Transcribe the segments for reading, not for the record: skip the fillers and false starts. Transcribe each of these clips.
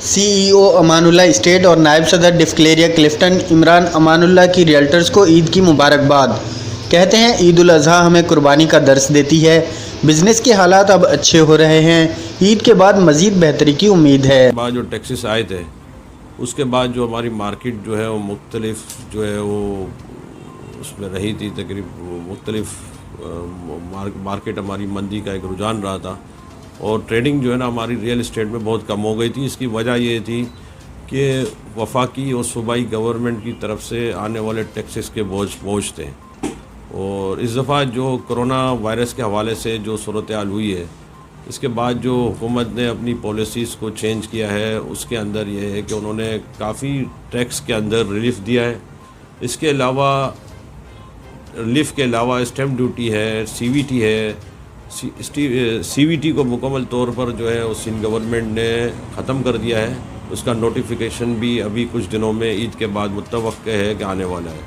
سی ای او Aman Ullah state اور نائب صدر ڈفکلیریا کلفٹن عمران امان اللہ کی ریئلٹرز کو عید کی مبارکباد۔ کہتے ہیں عید الاضحیٰ ہمیں قربانی کا درس دیتی ہے۔ بزنس کے حالات اب اچھے ہو رہے ہیں، عید کے بعد مزید بہتری کی امید ہے۔ بعد جو ٹیکسز آئے تھے اس کے بعد جو ہماری مارکیٹ جو ہے وہ مختلف جو ہے وہ اس میں رہی تھی، تقریباً مختلف مارکیٹ ہماری مندی کا ایک رجحان رہا تھا، اور ٹریڈنگ جو ہے نا ہماری ریئل اسٹیٹ میں بہت کم ہو گئی تھی۔ اس کی وجہ یہ تھی کہ وفاقی اور صوبائی گورنمنٹ کی طرف سے آنے والے ٹیکسز کے بوجھ تھے، اور اس دفعہ جو کرونا وائرس کے حوالے سے جو صورتحال ہوئی ہے، اس کے بعد جو حکومت نے اپنی پالیسیز کو چینج کیا ہے، اس کے اندر یہ ہے کہ انہوں نے کافی ٹیکس کے اندر ریلیف دیا ہے۔ اس کے علاوہ ریلیف کے علاوہ اسٹیمپ ڈیوٹی ہے، سی وی ٹی ہے، سی وی ٹی کو مکمل طور پر جو ہے اس سندھ گورنمنٹ نے ختم کر دیا ہے۔ اس کا نوٹیفیکیشن بھی ابھی کچھ دنوں میں عید کے بعد متوقع ہے کہ آنے والا ہے۔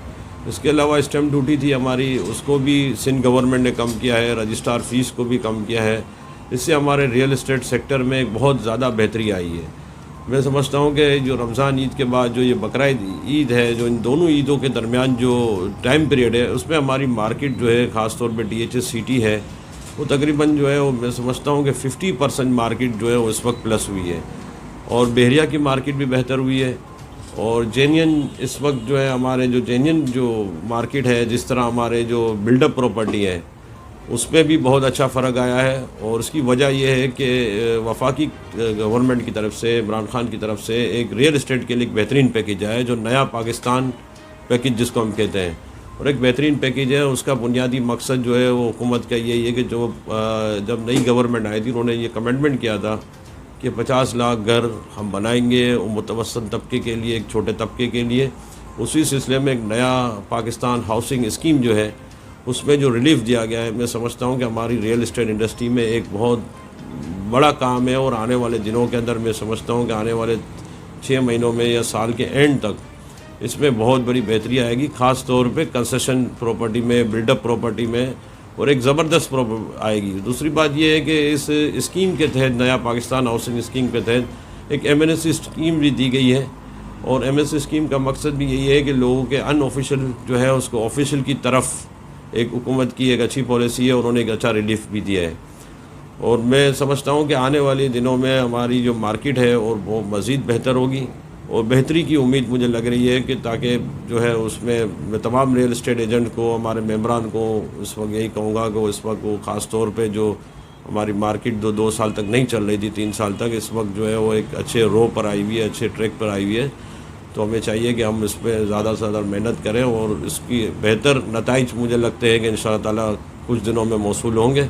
اس کے علاوہ اسٹیمپ ڈیوٹی تھی ہماری، اس کو بھی سندھ گورنمنٹ نے کم کیا ہے، رجسٹرار فیس کو بھی کم کیا ہے۔ اس سے ہمارے ریئل اسٹیٹ سیکٹر میں ایک بہت زیادہ بہتری آئی ہے۔ میں سمجھتا ہوں کہ جو رمضان عید کے بعد جو یہ بقرعید عید ہے، جو ان دونوں عیدوں کے درمیان جو ٹائم پیریڈ ہے، اس میں ہماری مارکیٹ جو ہے خاص طور پہ ڈی ایچ ایس سٹی ہے، وہ تقریباً جو ہے وہ میں سمجھتا ہوں کہ 50% مارکیٹ جو ہے وہ اس وقت پلس ہوئی ہے، اور بحریہ کی مارکیٹ بھی بہتر ہوئی ہے، اور جینین اس وقت جو ہے ہمارے جو جینین جو مارکیٹ ہے، جس طرح ہمارے جو بلڈ اپ پراپرٹی ہے اس پہ بھی بہت اچھا فرق آیا ہے۔ اور اس کی وجہ یہ ہے کہ وفاقی گورنمنٹ کی طرف سے، عمران خان کی طرف سے ایک ریئل اسٹیٹ کے لیے ایک بہترین پیکیج آیا ہے، جو نیا پاکستان پیکیج جس کو ہم کہتے ہیں، اور ایک بہترین پیکیج ہے۔ اس کا بنیادی مقصد جو ہے وہ حکومت کا یہی ہے کہ جو جب نئی گورنمنٹ آئی تھی انہوں نے یہ کمٹمنٹ کیا تھا کہ 50 لاکھ گھر ہم بنائیں گے متوسط طبقے کے لیے، ایک چھوٹے طبقے کے لیے۔ اسی سلسلے میں ایک نیا پاکستان ہاؤسنگ اسکیم جو ہے اس میں جو ریلیف دیا گیا ہے، میں سمجھتا ہوں کہ ہماری ریئل اسٹیٹ انڈسٹری میں ایک بہت بڑا کام ہے، اور آنے والے دنوں کے اندر میں سمجھتا ہوں کہ آنے والے 6 مہینوں میں یا سال کے اینڈ تک اس میں بہت بڑی بہتری آئے گی، خاص طور پہ کنسیشن پراپرٹی میں، بلڈ اپ پراپرٹی میں، اور ایک زبردست آئے گی۔ دوسری بات یہ ہے کہ اس اسکیم کے تحت، نیا پاکستان ہاؤسنگ اسکیم کے تحت ایک M N S C scheme بھی دی گئی ہے، اور ایم ایس سی اسکیم کا مقصد بھی یہی ہے کہ لوگوں کے ان آفیشیل جو ہے اس کو آفیشیل کی طرف ایک حکومت کی ایک اچھی پالیسی ہے، انہوں نے ایک اچھا ریلیف بھی دیا ہے۔ اور میں سمجھتا ہوں کہ آنے والے دنوں میں ہماری جو مارکیٹ ہے اور وہ مزید بہتر ہوگی، اور بہتری کی امید مجھے لگ رہی ہے کہ تاکہ جو ہے اس میں تمام ریئل اسٹیٹ ایجنٹ کو، ہمارے ممبران کو اس وقت یہی کہوں گا کہ وہ اس وقت وہ خاص طور پہ جو ہماری مارکیٹ 2 سال تک نہیں چل رہی تھی، 3 سال تک، اس وقت جو ہے وہ ایک اچھے رو پر آئی ہوئی ہے، اچھے ٹریک پر آئی ہوئی ہے۔ تو ہمیں چاہیے کہ ہم اس پہ زیادہ سے زیادہ محنت کریں، اور اس کی بہتر نتائج مجھے لگتے ہیں کہ انشاءاللہ تعالیٰ کچھ دنوں میں موصول ہوں گے۔